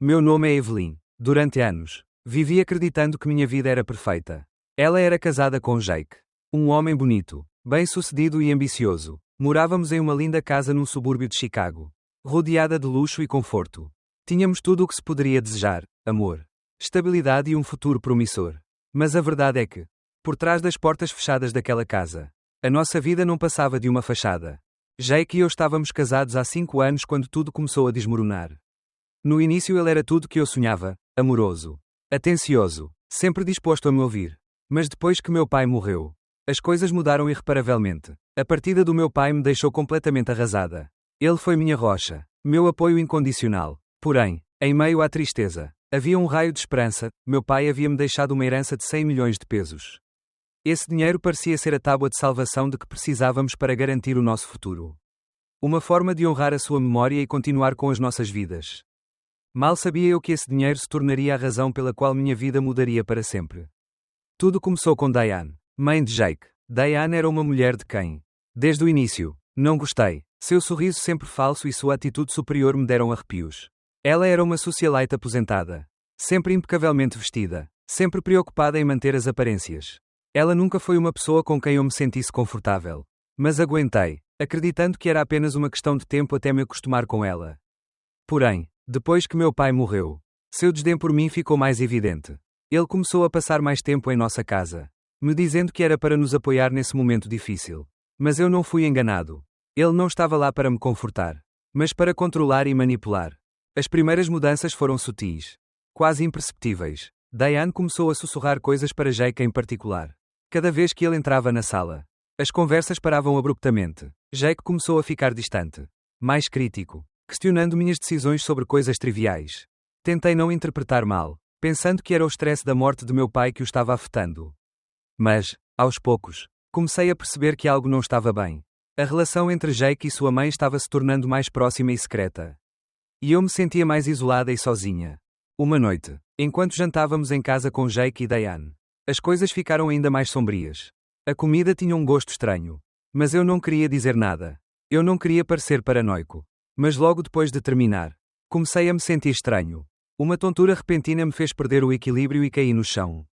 Meu nome é Evelyn. Durante anos, vivi acreditando que minha vida era perfeita. Ela era casada com Jake. Um homem bonito, bem-sucedido e ambicioso. Morávamos em uma linda casa num subúrbio de Chicago. Rodeada de luxo e conforto. Tínhamos tudo o que se poderia desejar: amor, estabilidade e um futuro promissor. Mas a verdade é que, por trás das portas fechadas daquela casa, a nossa vida não passava de uma fachada. Jake e eu estávamos casados há 5 anos quando tudo começou a desmoronar. No início ele era tudo que eu sonhava: amoroso, atencioso, sempre disposto a me ouvir. Mas depois que meu pai morreu, as coisas mudaram irreparavelmente. A partida do meu pai me deixou completamente arrasada. Ele foi minha rocha, meu apoio incondicional. Porém, em meio à tristeza, havia um raio de esperança. Meu pai havia-me deixado uma herança de 100 milhões de pesos. Esse dinheiro parecia ser a tábua de salvação de que precisávamos para garantir o nosso futuro. Uma forma de honrar a sua memória e continuar com as nossas vidas. Mal sabia eu que esse dinheiro se tornaria a razão pela qual minha vida mudaria para sempre. Tudo começou com Diane, mãe de Jake. Diane era uma mulher de quem, desde o início, não gostei. Seu sorriso sempre falso e sua atitude superior me deram arrepios. Ela era uma socialite aposentada. Sempre impecavelmente vestida. Sempre preocupada em manter as aparências. Ela nunca foi uma pessoa com quem eu me sentisse confortável. Mas aguentei, acreditando que era apenas uma questão de tempo até me acostumar com ela. Porém, depois que meu pai morreu, seu desdém por mim ficou mais evidente. Ele começou a passar mais tempo em nossa casa, me dizendo que era para nos apoiar nesse momento difícil. Mas eu não fui enganado. Ele não estava lá para me confortar, mas para controlar e manipular. As primeiras mudanças foram sutis, quase imperceptíveis. Diane começou a sussurrar coisas para Jake em particular. Cada vez que ele entrava na sala, as conversas paravam abruptamente. Jake começou a ficar distante, mais crítico, questionando minhas decisões sobre coisas triviais. Tentei não interpretar mal, pensando que era o estresse da morte de meu pai que o estava afetando. Mas, aos poucos, comecei a perceber que algo não estava bem. A relação entre Jake e sua mãe estava se tornando mais próxima e secreta. E eu me sentia mais isolada e sozinha. Uma noite, enquanto jantávamos em casa com Jake e Diane, as coisas ficaram ainda mais sombrias. A comida tinha um gosto estranho. Mas eu não queria dizer nada. Eu não queria parecer paranoico. Mas logo depois de terminar, comecei a me sentir estranho. Uma tontura repentina me fez perder o equilíbrio e caí no chão.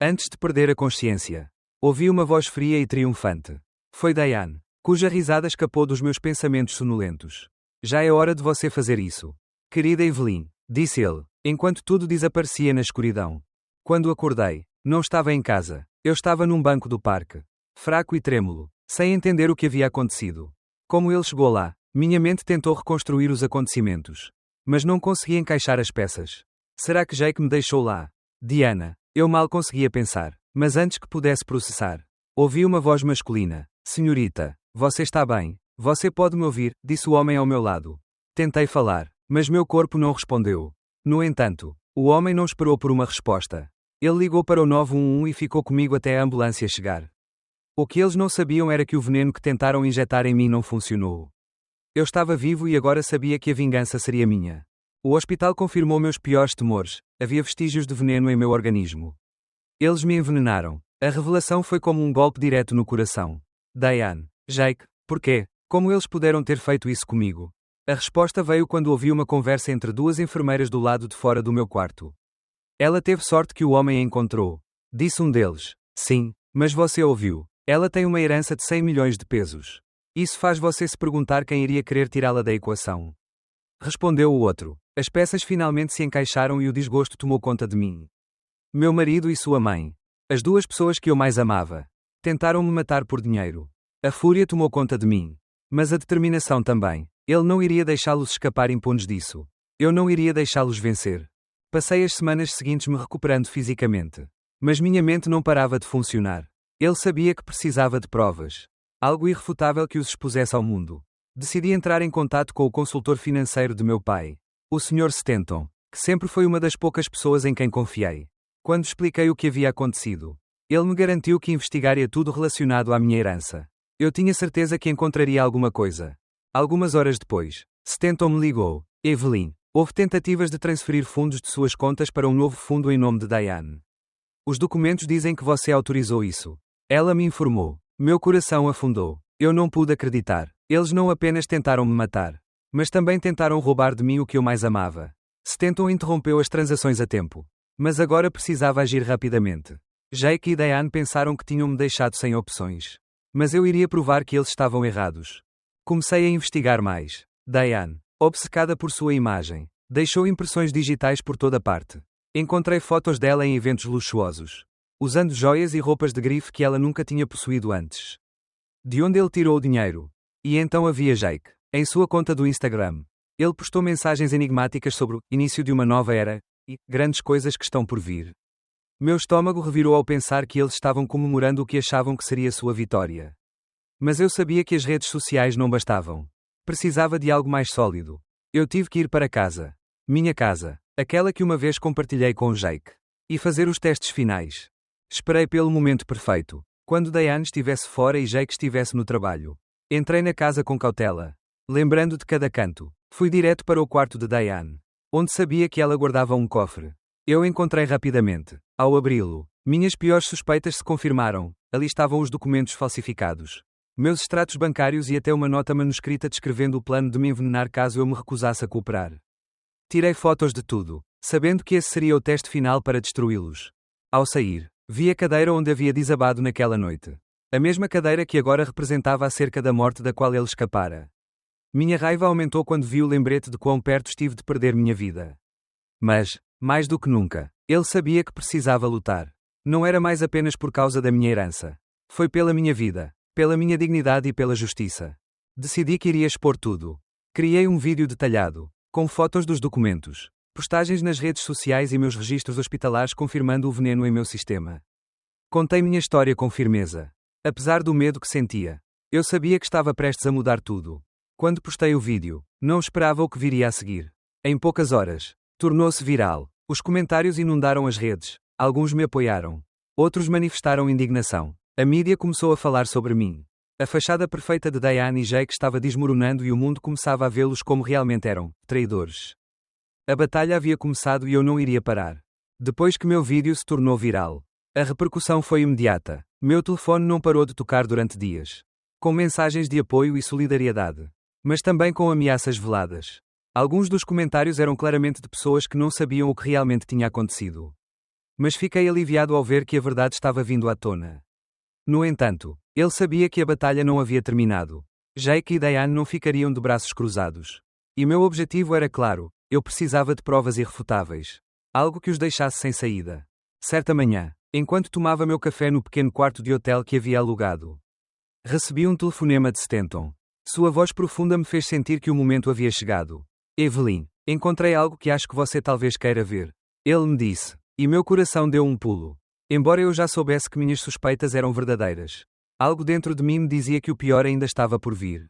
Antes de perder a consciência, ouvi uma voz fria e triunfante. Foi Diane, cuja risada escapou dos meus pensamentos sonolentos. Já é hora de você fazer isso. Querida Evelyn, disse ele, enquanto tudo desaparecia na escuridão. Quando acordei, não estava em casa. Eu estava num banco do parque, fraco e trêmulo, sem entender o que havia acontecido. Como ele chegou lá, minha mente tentou reconstruir os acontecimentos. Mas não conseguia encaixar as peças. Será que Jake me deixou lá? Diana, eu mal conseguia pensar. Mas antes que pudesse processar, ouvi uma voz masculina. Senhorita, você está bem? Você pode me ouvir? Disse o homem ao meu lado. Tentei falar, mas meu corpo não respondeu. No entanto, o homem não esperou por uma resposta. Ele ligou para o 911 e ficou comigo até a ambulância chegar. O que eles não sabiam era que o veneno que tentaram injetar em mim não funcionou. Eu estava vivo e agora sabia que a vingança seria minha. O hospital confirmou meus piores temores. Havia vestígios de veneno em meu organismo. Eles me envenenaram. A revelação foi como um golpe direto no coração. Diane, Jake, porquê? Como eles puderam ter feito isso comigo? A resposta veio quando ouvi uma conversa entre 2 enfermeiras do lado de fora do meu quarto. Ela teve sorte que o homem a encontrou. Disse um deles. Sim, mas você ouviu. Ela tem uma herança de 100 milhões de pesos. Isso faz você se perguntar quem iria querer tirá-la da equação. Respondeu o outro. As peças finalmente se encaixaram e o desgosto tomou conta de mim. Meu marido e sua mãe, as 2 pessoas que eu mais amava, tentaram me matar por dinheiro. A fúria tomou conta de mim. Mas a determinação também. Ele não iria deixá-los escapar impunes disso. Eu não iria deixá-los vencer. Passei as semanas seguintes me recuperando fisicamente. Mas minha mente não parava de funcionar. Ele sabia que precisava de provas. Algo irrefutável que os expusesse ao mundo. Decidi entrar em contato com o consultor financeiro de meu pai, o Sr. Stanton, que sempre foi uma das poucas pessoas em quem confiei. Quando expliquei o que havia acontecido, ele me garantiu que investigaria tudo relacionado à minha herança. Eu tinha certeza que encontraria alguma coisa. Algumas horas depois, Stanton me ligou. Evelyn, houve tentativas de transferir fundos de suas contas para um novo fundo em nome de Diane. Os documentos dizem que você autorizou isso. Ela me informou. Meu coração afundou. Eu não pude acreditar. Eles não apenas tentaram me matar, mas também tentaram roubar de mim o que eu mais amava. Stanton interrompeu as transações a tempo. Mas agora precisava agir rapidamente. Jake e Diane pensaram que tinham-me deixado sem opções. Mas eu iria provar que eles estavam errados. Comecei a investigar mais. Diane, obcecada por sua imagem, deixou impressões digitais por toda parte. Encontrei fotos dela em eventos luxuosos, usando joias e roupas de grife que ela nunca tinha possuído antes. De onde ele tirou o dinheiro? E então havia Jake. Em sua conta do Instagram, ele postou mensagens enigmáticas sobre o início de uma nova era e grandes coisas que estão por vir. Meu estômago revirou ao pensar que eles estavam comemorando o que achavam que seria sua vitória. Mas eu sabia que as redes sociais não bastavam. Precisava de algo mais sólido. Eu tive que ir para casa. Minha casa, aquela que uma vez compartilhei com Jake. E fazer os testes finais. Esperei pelo momento perfeito. Quando Diane estivesse fora e Jake estivesse no trabalho. Entrei na casa com cautela. Lembrando de cada canto. Fui direto para o quarto de Diane, onde sabia que ela guardava um cofre. Eu encontrei rapidamente. Ao abri-lo, minhas piores suspeitas se confirmaram. Ali estavam os documentos falsificados, meus extratos bancários e até uma nota manuscrita descrevendo o plano de me envenenar caso eu me recusasse a cooperar. Tirei fotos de tudo, sabendo que esse seria o teste final para destruí-los. Ao sair, vi a cadeira onde havia desabado naquela noite. A mesma cadeira que agora representava a cerca da morte da qual ele escapara. Minha raiva aumentou quando vi o lembrete de quão perto estive de perder minha vida. Mas, mais do que nunca, ele sabia que precisava lutar. Não era mais apenas por causa da minha herança. Foi pela minha vida, pela minha dignidade e pela justiça. Decidi que iria expor tudo. Criei um vídeo detalhado, com fotos dos documentos, postagens nas redes sociais e meus registros hospitalares confirmando o veneno em meu sistema. Contei minha história com firmeza. Apesar do medo que sentia, eu sabia que estava prestes a mudar tudo. Quando postei o vídeo, não esperava o que viria a seguir. Em poucas horas, tornou-se viral. Os comentários inundaram as redes. Alguns me apoiaram. Outros manifestaram indignação. A mídia começou a falar sobre mim. A fachada perfeita de Diane e Jake estava desmoronando e o mundo começava a vê-los como realmente eram, traidores. A batalha havia começado e eu não iria parar. Depois que meu vídeo se tornou viral, a repercussão foi imediata. Meu telefone não parou de tocar durante dias. Com mensagens de apoio e solidariedade. Mas também com ameaças veladas. Alguns dos comentários eram claramente de pessoas que não sabiam o que realmente tinha acontecido. Mas fiquei aliviado ao ver que a verdade estava vindo à tona. No entanto, ele sabia que a batalha não havia terminado. Jake e Diane não ficariam de braços cruzados. E meu objetivo era claro, eu precisava de provas irrefutáveis. Algo que os deixasse sem saída. Certa manhã, enquanto tomava meu café no pequeno quarto de hotel que havia alugado, recebi um telefonema de Stanton. Sua voz profunda me fez sentir que o momento havia chegado. Evelyn, encontrei algo que acho que você talvez queira ver. Ele me disse. E meu coração deu um pulo. Embora eu já soubesse que minhas suspeitas eram verdadeiras. Algo dentro de mim me dizia que o pior ainda estava por vir.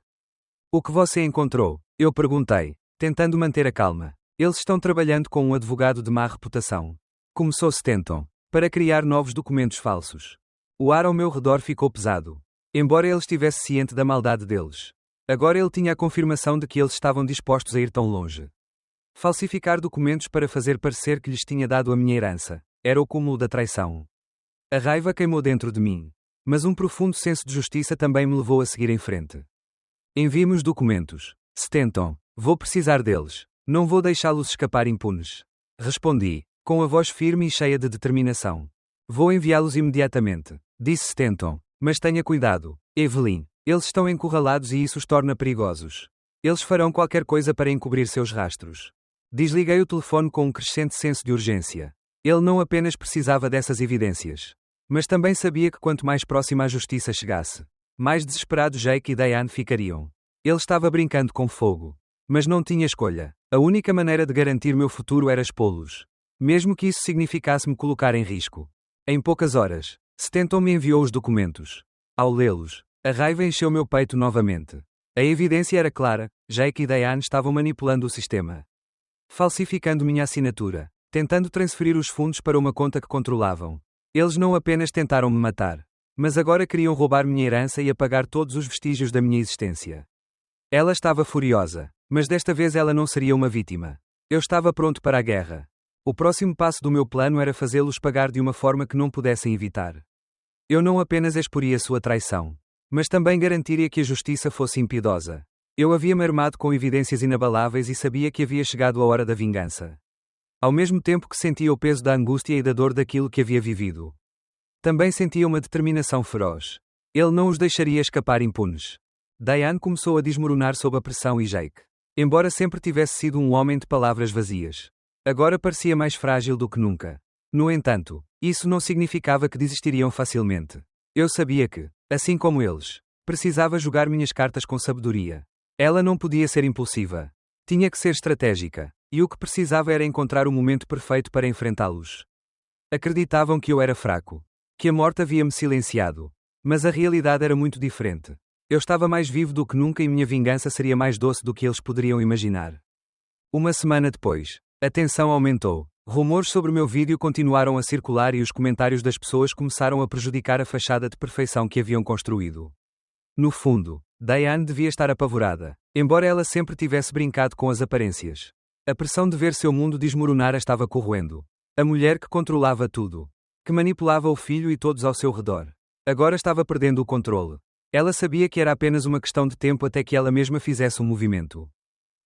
O que você encontrou? Eu perguntei, tentando manter a calma. Eles estão trabalhando com um advogado de má reputação. Começou Stanton. Para criar novos documentos falsos. O ar ao meu redor ficou pesado. Embora ele estivesse ciente da maldade deles. Agora ele tinha a confirmação de que eles estavam dispostos a ir tão longe. Falsificar documentos para fazer parecer que lhes tinha dado a minha herança. Era o cúmulo da traição. A raiva queimou dentro de mim. Mas um profundo senso de justiça também me levou a seguir em frente. Envie-me os documentos. Stanton, vou precisar deles. Não vou deixá-los escapar impunes. Respondi, com a voz firme e cheia de determinação. Vou enviá-los imediatamente, disse Stanton. Mas tenha cuidado, Evelyn. Eles estão encurralados e isso os torna perigosos. Eles farão qualquer coisa para encobrir seus rastros. Desliguei o telefone com um crescente senso de urgência. Ele não apenas precisava dessas evidências. Mas também sabia que quanto mais próxima a justiça chegasse, mais desesperados Jake e Diane ficariam. Ele estava brincando com fogo. Mas não tinha escolha. A única maneira de garantir meu futuro era expô-los. Mesmo que isso significasse me colocar em risco. Em poucas horas, Stanton me enviou os documentos. Ao lê-los, a raiva encheu meu peito novamente. A evidência era clara, Jake e Diane estavam manipulando o sistema. Falsificando minha assinatura. Tentando transferir os fundos para uma conta que controlavam. Eles não apenas tentaram me matar. Mas agora queriam roubar minha herança e apagar todos os vestígios da minha existência. Ela estava furiosa. Mas desta vez ela não seria uma vítima. Eu estava pronto para a guerra. O próximo passo do meu plano era fazê-los pagar de uma forma que não pudessem evitar. Eu não apenas exporia sua traição. Mas também garantiria que a justiça fosse impiedosa. Eu havia-me armado com evidências inabaláveis e sabia que havia chegado a hora da vingança. ao mesmo tempo que sentia o peso da angústia e da dor daquilo que havia vivido. Também sentia uma determinação feroz. Ele não os deixaria escapar impunes. Diane começou a desmoronar sob a pressão e Jake, embora sempre tivesse sido um homem de palavras vazias, agora parecia mais frágil do que nunca. No entanto, isso não significava que desistiriam facilmente. Eu sabia que, assim como eles, precisava jogar minhas cartas com sabedoria. Ela não podia ser impulsiva. Tinha que ser estratégica, e o que precisava era encontrar o momento perfeito para enfrentá-los. Acreditavam que eu era fraco, que a morte havia-me silenciado, mas a realidade era muito diferente. Eu estava mais vivo do que nunca e minha vingança seria mais doce do que eles poderiam imaginar. Uma semana depois, a tensão aumentou. Rumores sobre o meu vídeo continuaram a circular e os comentários das pessoas começaram a prejudicar a fachada de perfeição que haviam construído. No fundo, Diane devia estar apavorada, embora ela sempre tivesse brincado com as aparências. A pressão de ver seu mundo desmoronar a estava corroendo. A mulher que controlava tudo, que manipulava o filho e todos ao seu redor, agora estava perdendo o controle. Ela sabia que era apenas uma questão de tempo até que ela mesma fizesse um movimento.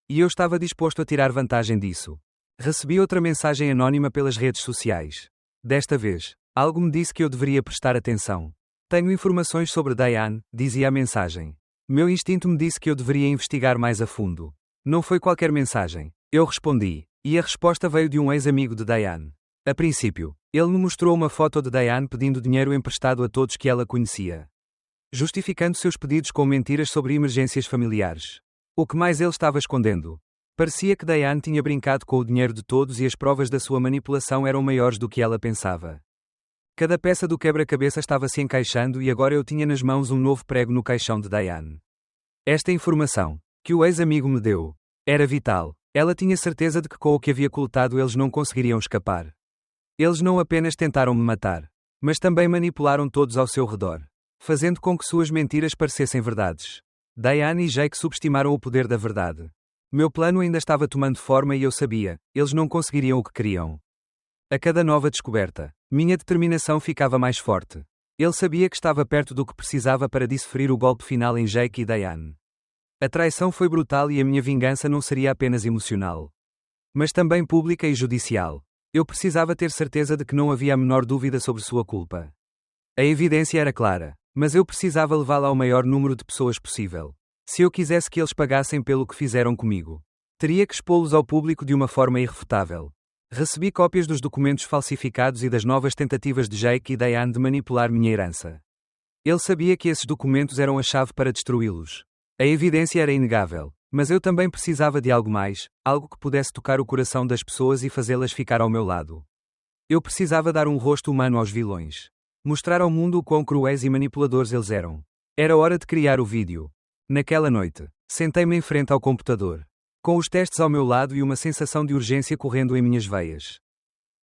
E eu estava disposto a tirar vantagem disso. Recebi outra mensagem anônima pelas redes sociais. Desta vez, algo me disse que eu deveria prestar atenção. Tenho informações sobre Diane, dizia a mensagem. Meu instinto me disse que eu deveria investigar mais a fundo. Não foi qualquer mensagem. Eu respondi, e a resposta veio de um ex-amigo de Diane. A princípio, ele me mostrou uma foto de Diane pedindo dinheiro emprestado a todos que ela conhecia, justificando seus pedidos com mentiras sobre emergências familiares. O que mais ele estava escondendo? Parecia que Diane tinha brincado com o dinheiro de todos e as provas da sua manipulação eram maiores do que ela pensava. Cada peça do quebra-cabeça estava se encaixando e agora eu tinha nas mãos um novo prego no caixão de Diane. Esta informação, que o ex-amigo me deu, era vital. Ela tinha certeza de que com o que havia coletado eles não conseguiriam escapar. Eles não apenas tentaram me matar, mas também manipularam todos ao seu redor, fazendo com que suas mentiras parecessem verdades. Diane e Jake subestimaram o poder da verdade. Meu plano ainda estava tomando forma e eu sabia, eles não conseguiriam o que queriam. A cada nova descoberta, minha determinação ficava mais forte. Ele sabia que estava perto do que precisava para desferir o golpe final em Jake e Diane. A traição foi brutal e a minha vingança não seria apenas emocional, mas também pública e judicial. Eu precisava ter certeza de que não havia a menor dúvida sobre sua culpa. A evidência era clara, mas eu precisava levá-la ao maior número de pessoas possível. Se eu quisesse que eles pagassem pelo que fizeram comigo, teria que expô-los ao público de uma forma irrefutável. Recebi cópias dos documentos falsificados e das novas tentativas de Jake e Diane de manipular minha herança. Ele sabia que esses documentos eram a chave para destruí-los. A evidência era inegável, mas eu também precisava de algo mais, algo que pudesse tocar o coração das pessoas e fazê-las ficar ao meu lado. Eu precisava dar um rosto humano aos vilões. Mostrar ao mundo o quão cruéis e manipuladores eles eram. Era hora de criar o vídeo. Naquela noite, sentei-me em frente ao computador, com os testes ao meu lado e uma sensação de urgência correndo em minhas veias.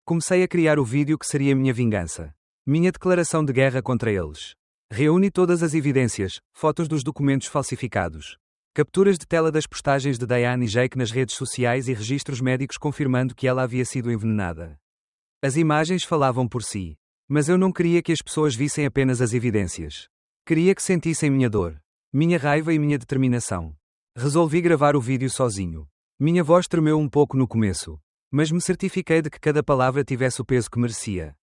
Comecei a criar o vídeo que seria minha vingança. Minha declaração de guerra contra eles. Reúne todas as evidências, fotos dos documentos falsificados, capturas de tela das postagens de Diane e Jake nas redes sociais e registros médicos confirmando que ela havia sido envenenada. As imagens falavam por si, mas eu não queria que as pessoas vissem apenas as evidências. Queria que sentissem minha dor, minha raiva e minha determinação. Resolvi gravar o vídeo sozinho. Minha voz tremeu um pouco no começo, mas me certifiquei de que cada palavra tivesse o peso que merecia.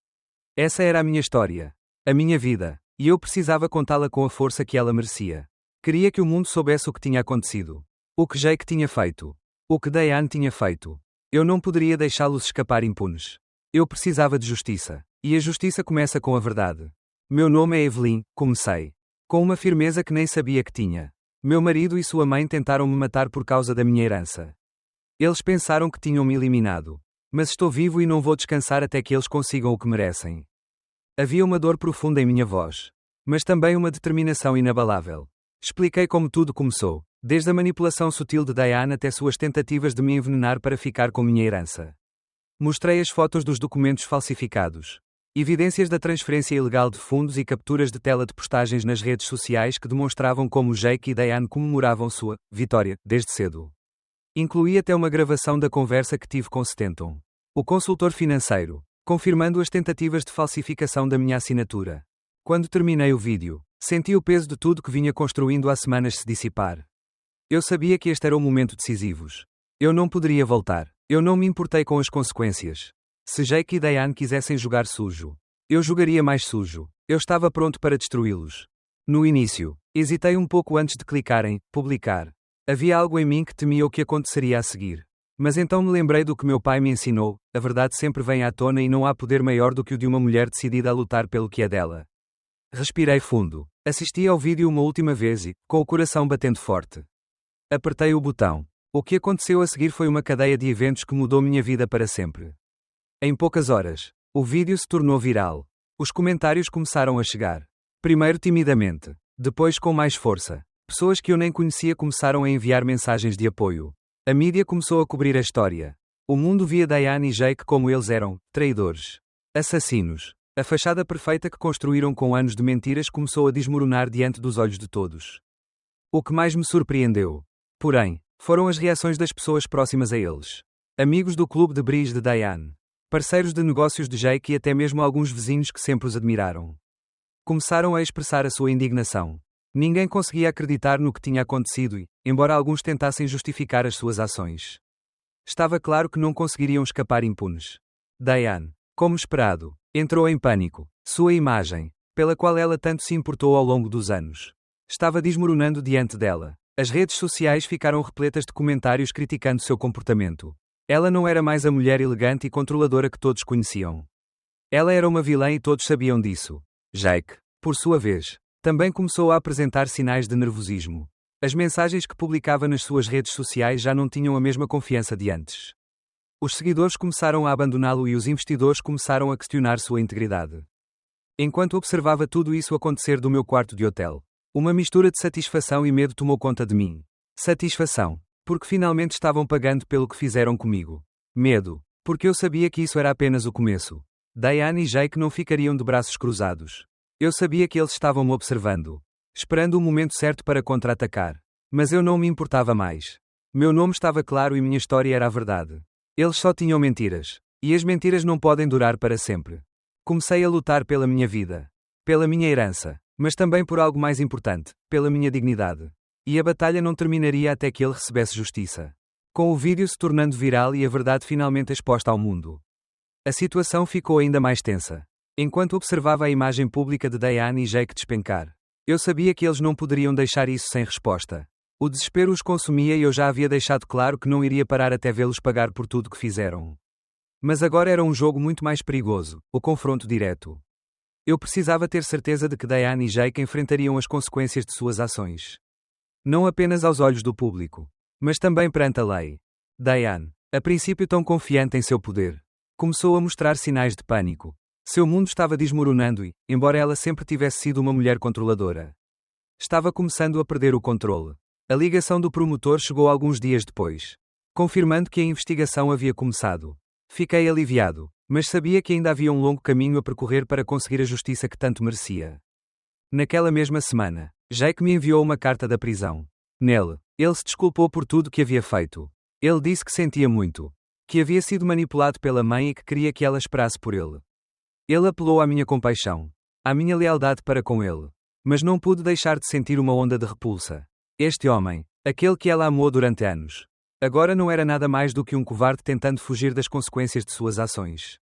Essa era a minha história, a minha vida, e eu precisava contá-la com a força que ela merecia. Queria que o mundo soubesse o que tinha acontecido, o que Jake tinha feito, o que Diane tinha feito. Eu não poderia deixá-los escapar impunes. Eu precisava de justiça, e a justiça começa com a verdade. Meu nome é Evelyn, comecei, com uma firmeza que nem sabia que tinha. Meu marido e sua mãe tentaram me matar por causa da minha herança. Eles pensaram que tinham me eliminado. Mas estou vivo e não vou descansar até que eles consigam o que merecem. Havia uma dor profunda em minha voz, mas também uma determinação inabalável. Expliquei como tudo começou, desde a manipulação sutil de Diane até suas tentativas de me envenenar para ficar com minha herança. Mostrei as fotos dos documentos falsificados, evidências da transferência ilegal de fundos e capturas de tela de postagens nas redes sociais que demonstravam como Jake e Diane comemoravam sua vitória desde cedo. Incluí até uma gravação da conversa que tive com Stanton, o consultor financeiro, confirmando as tentativas de falsificação da minha assinatura. Quando terminei o vídeo, senti o peso de tudo que vinha construindo há semanas se dissipar. Eu sabia que este era o momento decisivo. Eu não poderia voltar. Eu não me importei com as consequências. Se Jake e Diane quisessem jogar sujo, eu jogaria mais sujo. Eu estava pronto para destruí-los. No início, hesitei um pouco antes de clicar em publicar. Havia algo em mim que temia o que aconteceria a seguir. Mas então me lembrei do que meu pai me ensinou: a verdade sempre vem à tona e não há poder maior do que o de uma mulher decidida a lutar pelo que é dela. Respirei fundo. Assisti ao vídeo uma última vez e, com o coração batendo forte, apertei o botão. O que aconteceu a seguir foi uma cadeia de eventos que mudou minha vida para sempre. Em poucas horas, o vídeo se tornou viral. Os comentários começaram a chegar. Primeiro timidamente, depois com mais força. Pessoas que eu nem conhecia começaram a enviar mensagens de apoio. A mídia começou a cobrir a história. O mundo via Diane e Jake como eles eram: traidores, assassinos. A fachada perfeita que construíram com anos de mentiras começou a desmoronar diante dos olhos de todos. O que mais me surpreendeu, porém, foram as reações das pessoas próximas a eles. Amigos do clube de bridge de Diane, parceiros de negócios de Jake e até mesmo alguns vizinhos que sempre os admiraram. Começaram a expressar a sua indignação. Ninguém conseguia acreditar no que tinha acontecido e, embora alguns tentassem justificar as suas ações, estava claro que não conseguiriam escapar impunes. Diane, como esperado, entrou em pânico. Sua imagem, pela qual ela tanto se importou ao longo dos anos, estava desmoronando diante dela. As redes sociais ficaram repletas de comentários criticando seu comportamento. Ela não era mais a mulher elegante e controladora que todos conheciam. Ela era uma vilã e todos sabiam disso. Jake, por sua vez, também começou a apresentar sinais de nervosismo. As mensagens que publicava nas suas redes sociais já não tinham a mesma confiança de antes. Os seguidores começaram a abandoná-lo e os investidores começaram a questionar sua integridade. Enquanto observava tudo isso acontecer do meu quarto de hotel, uma mistura de satisfação e medo tomou conta de mim. Satisfação, porque finalmente estavam pagando pelo que fizeram comigo. Medo, porque eu sabia que isso era apenas o começo. Diane e Jake não ficariam de braços cruzados. Eu sabia que eles estavam me observando, esperando o momento certo para contra-atacar. Mas eu não me importava mais. Meu nome estava claro e minha história era a verdade. Eles só tinham mentiras. E as mentiras não podem durar para sempre. Comecei a lutar pela minha vida, pela minha herança, mas também por algo mais importante, pela minha dignidade. E a batalha não terminaria até que ele recebesse justiça. Com o vídeo se tornando viral e a verdade finalmente exposta ao mundo, a situação ficou ainda mais tensa. Enquanto observava a imagem pública de Diane e Jake despencar, eu sabia que eles não poderiam deixar isso sem resposta. O desespero os consumia e eu já havia deixado claro que não iria parar até vê-los pagar por tudo que fizeram. Mas agora era um jogo muito mais perigoso, o confronto direto. Eu precisava ter certeza de que Diane e Jake enfrentariam as consequências de suas ações. Não apenas aos olhos do público, mas também perante a lei. Diane, a princípio tão confiante em seu poder, começou a mostrar sinais de pânico. Seu mundo estava desmoronando e, embora ela sempre tivesse sido uma mulher controladora, estava começando a perder o controle. A ligação do promotor chegou alguns dias depois, confirmando que a investigação havia começado. Fiquei aliviado, mas sabia que ainda havia um longo caminho a percorrer para conseguir a justiça que tanto merecia. Naquela mesma semana, Jake me enviou uma carta da prisão. Nele, ele se desculpou por tudo que havia feito. Ele disse que sentia muito, que havia sido manipulado pela mãe e que queria que ela esperasse por ele. Ele apelou à minha compaixão, à minha lealdade para com ele. Mas não pude deixar de sentir uma onda de repulsa. Este homem, aquele que ela amou durante anos, agora não era nada mais do que um covarde tentando fugir das consequências de suas ações.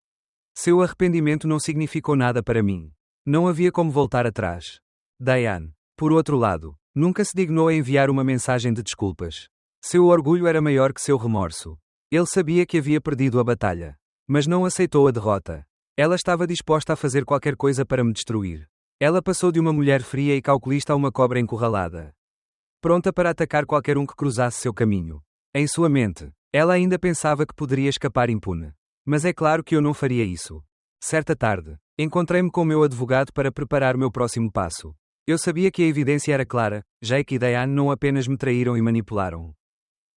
Seu arrependimento não significou nada para mim. Não havia como voltar atrás. Diane, por outro lado, nunca se dignou a enviar uma mensagem de desculpas. Seu orgulho era maior que seu remorso. Ele sabia que havia perdido a batalha, mas não aceitou a derrota. Ela estava disposta a fazer qualquer coisa para me destruir. Ela passou de uma mulher fria e calculista a uma cobra encurralada, pronta para atacar qualquer um que cruzasse seu caminho. Em sua mente, ela ainda pensava que poderia escapar impune. Mas é claro que eu não faria isso. Certa tarde, encontrei-me com o meu advogado para preparar o meu próximo passo. Eu sabia que a evidência era clara: Jake e Diane não apenas me traíram e manipularam,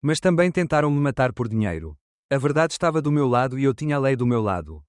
mas também tentaram me matar por dinheiro. A verdade estava do meu lado e eu tinha a lei do meu lado.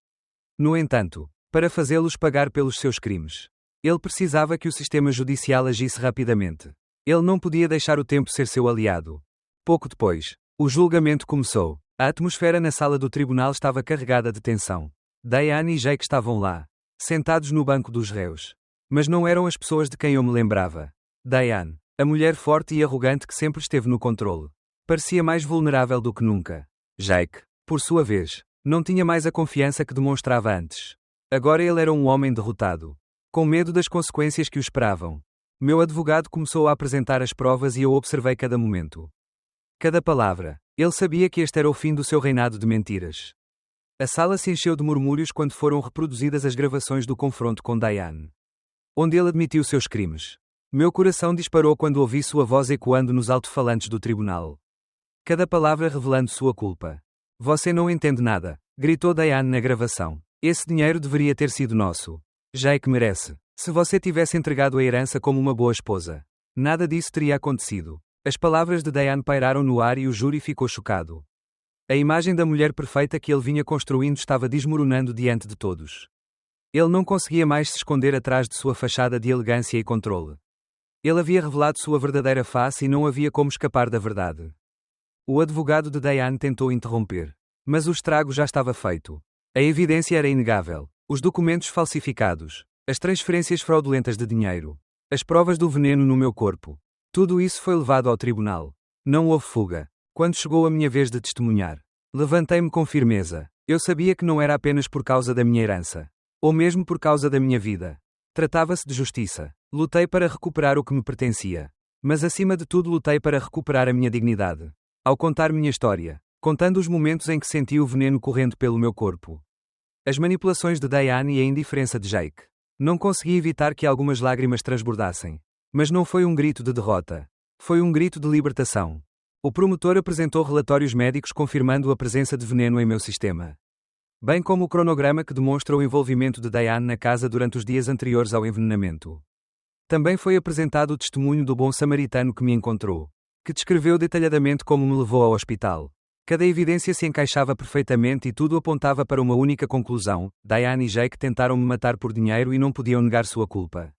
No entanto, para fazê-los pagar pelos seus crimes, ele precisava que o sistema judicial agisse rapidamente. Ele não podia deixar o tempo ser seu aliado. Pouco depois, o julgamento começou. A atmosfera na sala do tribunal estava carregada de tensão. Diane e Jake estavam lá, sentados no banco dos réus. Mas não eram as pessoas de quem eu me lembrava. Diane, a mulher forte e arrogante que sempre esteve no controle, parecia mais vulnerável do que nunca. Jake, Por sua vez, não tinha mais a confiança que demonstrava antes. Agora ele era um homem derrotado, com medo das consequências que o esperavam. Meu advogado começou a apresentar as provas e eu observei cada momento. Cada palavra. Ele sabia que este era o fim do seu reinado de mentiras. A sala se encheu de murmúrios quando foram reproduzidas as gravações do confronto com Diane, onde ele admitiu seus crimes. Meu coração disparou quando ouvi sua voz ecoando nos alto-falantes do tribunal. Cada palavra revelando sua culpa. Você não entende nada, gritou Diane na gravação. Esse dinheiro deveria ter sido nosso. Jake merece. Se você tivesse entregado a herança como uma boa esposa, nada disso teria acontecido. As palavras de Diane pairaram no ar e o júri ficou chocado. A imagem da mulher perfeita que ele vinha construindo estava desmoronando diante de todos. Ele não conseguia mais se esconder atrás de sua fachada de elegância e controle. Ele havia revelado sua verdadeira face e não havia como escapar da verdade. O advogado de Diane tentou interromper. Mas o estrago já estava feito. A evidência era inegável. Os documentos falsificados. As transferências fraudulentas de dinheiro. As provas do veneno no meu corpo. Tudo isso foi levado ao tribunal. Não houve fuga. Quando chegou a minha vez de testemunhar, levantei-me com firmeza. Eu sabia que não era apenas por causa da minha herança, ou mesmo por causa da minha vida. Tratava-se de justiça. Lutei para recuperar o que me pertencia. Mas acima de tudo lutei para recuperar a minha dignidade. Ao contar minha história, contando os momentos em que senti o veneno correndo pelo meu corpo, as manipulações de Diane e a indiferença de Jake, não consegui evitar que algumas lágrimas transbordassem. Mas não foi um grito de derrota. Foi um grito de libertação. O promotor apresentou relatórios médicos confirmando a presença de veneno em meu sistema, bem como o cronograma que demonstra o envolvimento de Diane na casa durante os dias anteriores ao envenenamento. Também foi apresentado o testemunho do bom samaritano que me encontrou, que descreveu detalhadamente como me levou ao hospital. Cada evidência se encaixava perfeitamente e tudo apontava para uma única conclusão: Diane e Jake tentaram me matar por dinheiro e não podiam negar sua culpa.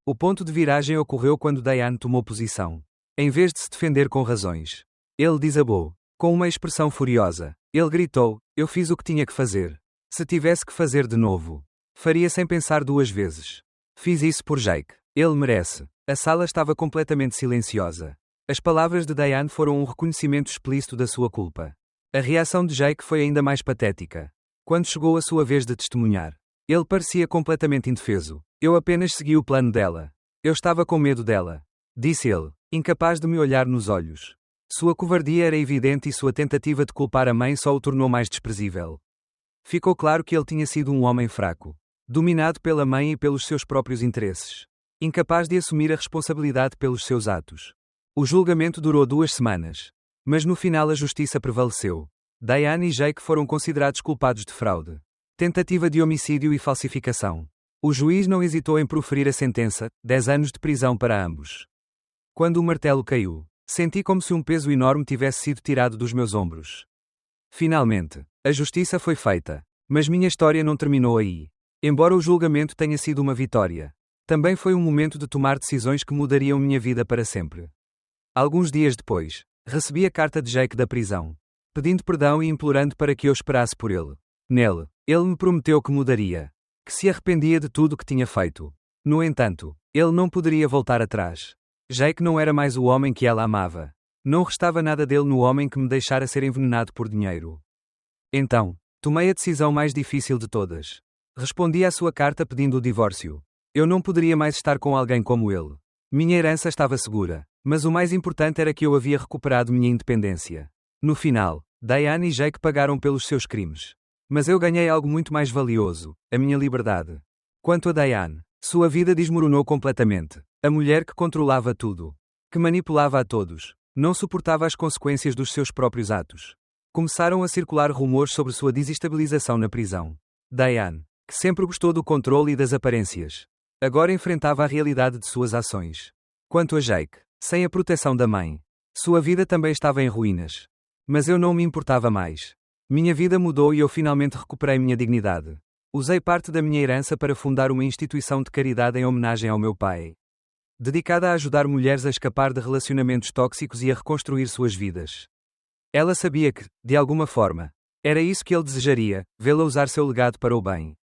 O ponto de viragem ocorreu quando Diane tomou posição. Em vez de se defender com razões, ele desabou. Com uma expressão furiosa, ele gritou: eu fiz o que tinha que fazer. Se tivesse que fazer de novo, faria sem pensar duas vezes. Fiz isso por Jake. Ele merece. A sala estava completamente silenciosa. As palavras de Diane foram um reconhecimento explícito da sua culpa. A reação de Jake foi ainda mais patética. Quando chegou a sua vez de testemunhar, ele parecia completamente indefeso. Eu apenas segui o plano dela. Eu estava com medo dela, disse ele, incapaz de me olhar nos olhos. Sua covardia era evidente e sua tentativa de culpar a mãe só o tornou mais desprezível. Ficou claro que ele tinha sido um homem fraco, dominado pela mãe e pelos seus próprios interesses, incapaz de assumir a responsabilidade pelos seus atos. O julgamento durou 2 semanas. Mas no final a justiça prevaleceu. Diane e Jake foram considerados culpados de fraude, tentativa de homicídio e falsificação. O juiz não hesitou em proferir a sentença, 10 anos de prisão para ambos. Quando o martelo caiu, senti como se um peso enorme tivesse sido tirado dos meus ombros. Finalmente, a justiça foi feita. Mas minha história não terminou aí. Embora o julgamento tenha sido uma vitória, também foi um momento de tomar decisões que mudariam minha vida para sempre. Alguns dias depois, recebi a carta de Jake da prisão, pedindo perdão e implorando para que eu esperasse por ele. Nele, ele me prometeu que mudaria, que se arrependia de tudo o que tinha feito. No entanto, ele não poderia voltar atrás. Jake não era mais o homem que ela amava. Não restava nada dele no homem que me deixara ser envenenado por dinheiro. Então, tomei a decisão mais difícil de todas. Respondi à sua carta pedindo o divórcio. Eu não poderia mais estar com alguém como ele. Minha herança estava segura, mas o mais importante era que eu havia recuperado minha independência. No final, Diane e Jake pagaram pelos seus crimes. Mas eu ganhei algo muito mais valioso, a minha liberdade. Quanto a Diane, sua vida desmoronou completamente. A mulher que controlava tudo, que manipulava a todos, não suportava as consequências dos seus próprios atos. Começaram a circular rumores sobre sua desestabilização na prisão. Diane, que sempre gostou do controle e das aparências, agora enfrentava a realidade de suas ações. Quanto a Jake, sem a proteção da mãe, sua vida também estava em ruínas. Mas eu não me importava mais. Minha vida mudou e eu finalmente recuperei minha dignidade. Usei parte da minha herança para fundar uma instituição de caridade em homenagem ao meu pai, dedicada a ajudar mulheres a escapar de relacionamentos tóxicos e a reconstruir suas vidas. Ela sabia que, de alguma forma, era isso que ele desejaria, vê-la usar seu legado para o bem.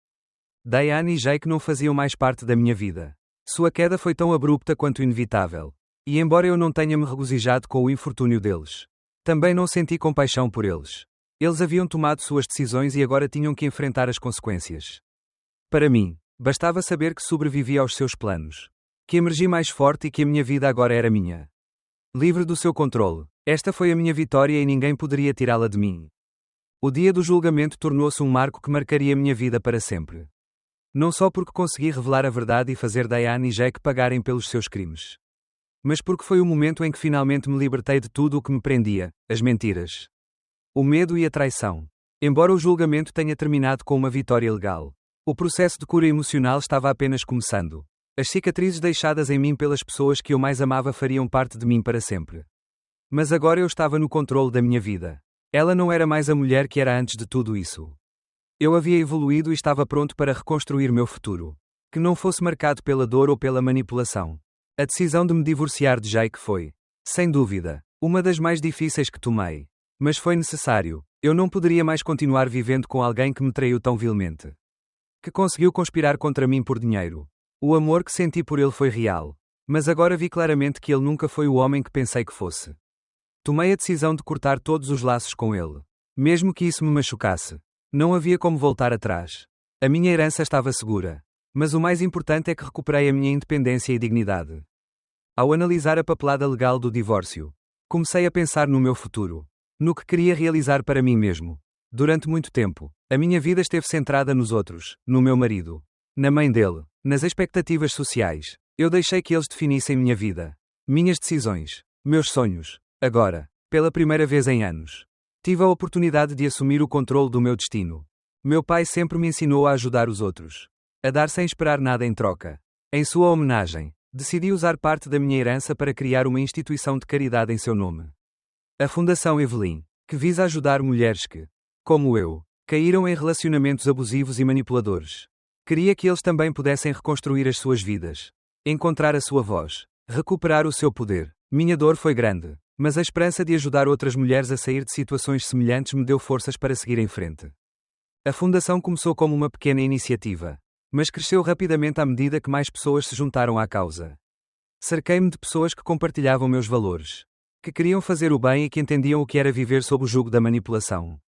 Diane e Jake não faziam mais parte da minha vida. Sua queda foi tão abrupta quanto inevitável. E embora eu não tenha me regozijado com o infortúnio deles, também não senti compaixão por eles. Eles haviam tomado suas decisões e agora tinham que enfrentar as consequências. Para mim, bastava saber que sobrevivi aos seus planos. Que emergi mais forte e que a minha vida agora era minha. Livre do seu controle. Esta foi a minha vitória e ninguém poderia tirá-la de mim. O dia do julgamento tornou-se um marco que marcaria minha vida para sempre. Não só porque consegui revelar a verdade e fazer Diane e Jake pagarem pelos seus crimes. Mas porque foi o momento em que finalmente me libertei de tudo o que me prendia, as mentiras, o medo e a traição. Embora o julgamento tenha terminado com uma vitória legal, o processo de cura emocional estava apenas começando. As cicatrizes deixadas em mim pelas pessoas que eu mais amava fariam parte de mim para sempre. Mas agora eu estava no controle da minha vida. Ela não era mais a mulher que era antes de tudo isso. Eu havia evoluído e estava pronto para reconstruir meu futuro. Que não fosse marcado pela dor ou pela manipulação. A decisão de me divorciar de Jake foi, sem dúvida, uma das mais difíceis que tomei. Mas foi necessário. Eu não poderia mais continuar vivendo com alguém que me traiu tão vilmente. Que conseguiu conspirar contra mim por dinheiro. O amor que senti por ele foi real. Mas agora vi claramente que ele nunca foi o homem que pensei que fosse. Tomei a decisão de cortar todos os laços com ele. Mesmo que isso me machucasse. Não havia como voltar atrás. A minha herança estava segura. Mas o mais importante é que recuperei a minha independência e dignidade. Ao analisar a papelada legal do divórcio, comecei a pensar no meu futuro. No que queria realizar para mim mesmo. Durante muito tempo, a minha vida esteve centrada nos outros, no meu marido, na mãe dele, nas expectativas sociais. Eu deixei que eles definissem minha vida, minhas decisões, meus sonhos. Agora, pela primeira vez em anos, tive a oportunidade de assumir o controle do meu destino. Meu pai sempre me ensinou a ajudar os outros, a dar sem esperar nada em troca. Em sua homenagem, decidi usar parte da minha herança para criar uma instituição de caridade em seu nome. A Fundação Evelyn, que visa ajudar mulheres que, como eu, caíram em relacionamentos abusivos e manipuladores. Queria que eles também pudessem reconstruir as suas vidas, encontrar a sua voz, recuperar o seu poder. Minha dor foi grande, mas a esperança de ajudar outras mulheres a sair de situações semelhantes me deu forças para seguir em frente. A fundação começou como uma pequena iniciativa, mas cresceu rapidamente à medida que mais pessoas se juntaram à causa. Cerquei-me de pessoas que compartilhavam meus valores, que queriam fazer o bem e que entendiam o que era viver sob o jugo da manipulação.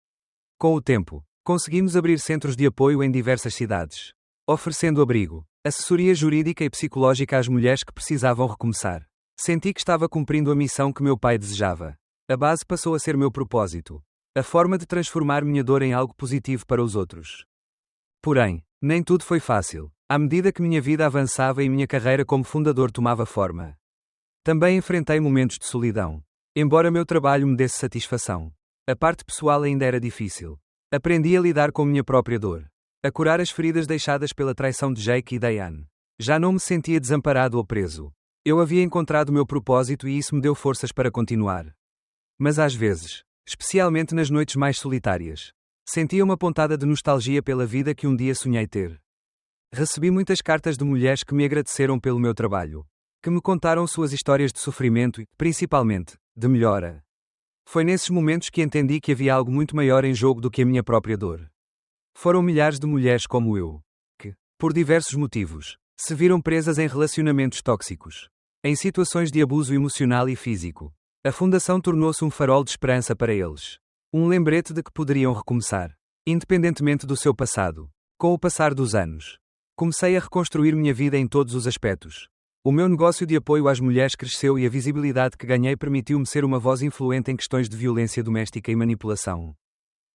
Com o tempo, conseguimos abrir centros de apoio em diversas cidades, oferecendo abrigo, assessoria jurídica e psicológica às mulheres que precisavam recomeçar. Senti que estava cumprindo a missão que meu pai desejava. A base passou a ser meu propósito, a forma de transformar minha dor em algo positivo para os outros. Porém, nem tudo foi fácil. À medida que minha vida avançava e minha carreira como fundador tomava forma, também enfrentei momentos de solidão. Embora meu trabalho me desse satisfação, a parte pessoal ainda era difícil. Aprendi a lidar com minha própria dor, a curar as feridas deixadas pela traição de Jake e Diane. Já não me sentia desamparado ou preso. Eu havia encontrado meu propósito e isso me deu forças para continuar. Mas às vezes, especialmente nas noites mais solitárias, sentia uma pontada de nostalgia pela vida que um dia sonhei ter. Recebi muitas cartas de mulheres que me agradeceram pelo meu trabalho, que me contaram suas histórias de sofrimento e, principalmente, de melhora. Foi nesses momentos que entendi que havia algo muito maior em jogo do que a minha própria dor. Foram milhares de mulheres como eu, que, por diversos motivos, se viram presas em relacionamentos tóxicos, em situações de abuso emocional e físico. A fundação tornou-se um farol de esperança para eles. Um lembrete de que poderiam recomeçar, independentemente do seu passado. Com o passar dos anos, comecei a reconstruir minha vida em todos os aspectos. O meu negócio de apoio às mulheres cresceu e a visibilidade que ganhei permitiu-me ser uma voz influente em questões de violência doméstica e manipulação.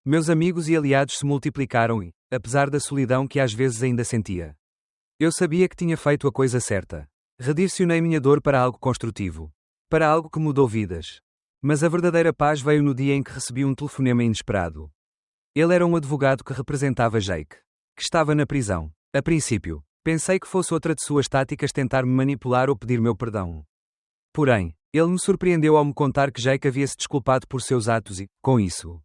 Meus amigos e aliados se multiplicaram e, apesar da solidão que às vezes ainda sentia, eu sabia que tinha feito a coisa certa. Redirecionei minha dor para algo construtivo, para algo que mudou vidas. Mas a verdadeira paz veio no dia em que recebi um telefonema inesperado. Ele era um advogado que representava Jake, que estava na prisão. A princípio, pensei que fosse outra de suas táticas tentar me manipular ou pedir meu perdão. Porém, ele me surpreendeu ao me contar que Jake havia se desculpado por seus atos e, com isso,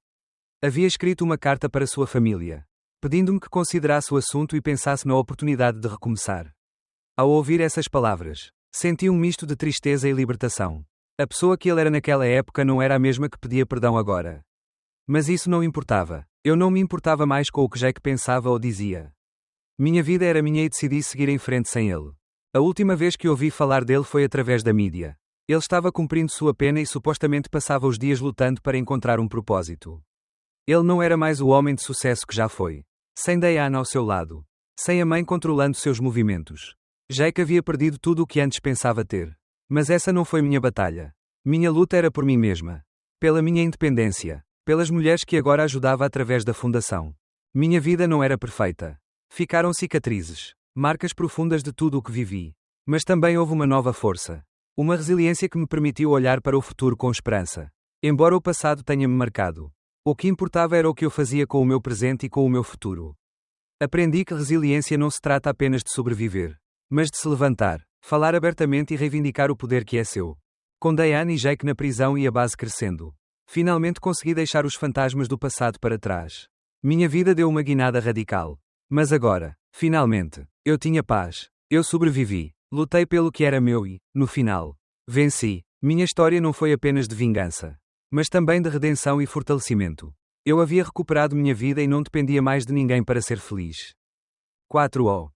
havia escrito uma carta para sua família, pedindo-me que considerasse o assunto e pensasse na oportunidade de recomeçar. Ao ouvir essas palavras, senti um misto de tristeza e libertação. A pessoa que ele era naquela época não era a mesma que pedia perdão agora. Mas isso não importava. Eu não me importava mais com o que Jake pensava ou dizia. Minha vida era minha e decidi seguir em frente sem ele. A última vez que ouvi falar dele foi através da mídia. Ele estava cumprindo sua pena e supostamente passava os dias lutando para encontrar um propósito. Ele não era mais o homem de sucesso que já foi. Sem Diana ao seu lado. Sem a mãe controlando seus movimentos. Jake havia perdido tudo o que antes pensava ter. Mas essa não foi minha batalha. Minha luta era por mim mesma. Pela minha independência. Pelas mulheres que agora ajudava através da fundação. Minha vida não era perfeita. Ficaram cicatrizes. Marcas profundas de tudo o que vivi. Mas também houve uma nova força. Uma resiliência que me permitiu olhar para o futuro com esperança. Embora o passado tenha-me marcado. O que importava era o que eu fazia com o meu presente e com o meu futuro. Aprendi que resiliência não se trata apenas de sobreviver, mas de se levantar, falar abertamente e reivindicar o poder que é seu. Com Diane e Jake na prisão e a base crescendo. Finalmente consegui deixar os fantasmas do passado para trás. Minha vida deu uma guinada radical. Mas agora, finalmente, eu tinha paz. Eu sobrevivi. Lutei pelo que era meu e, no final, venci. Minha história não foi apenas de vingança, mas também de redenção e fortalecimento. Eu havia recuperado minha vida e não dependia mais de ninguém para ser feliz. 4.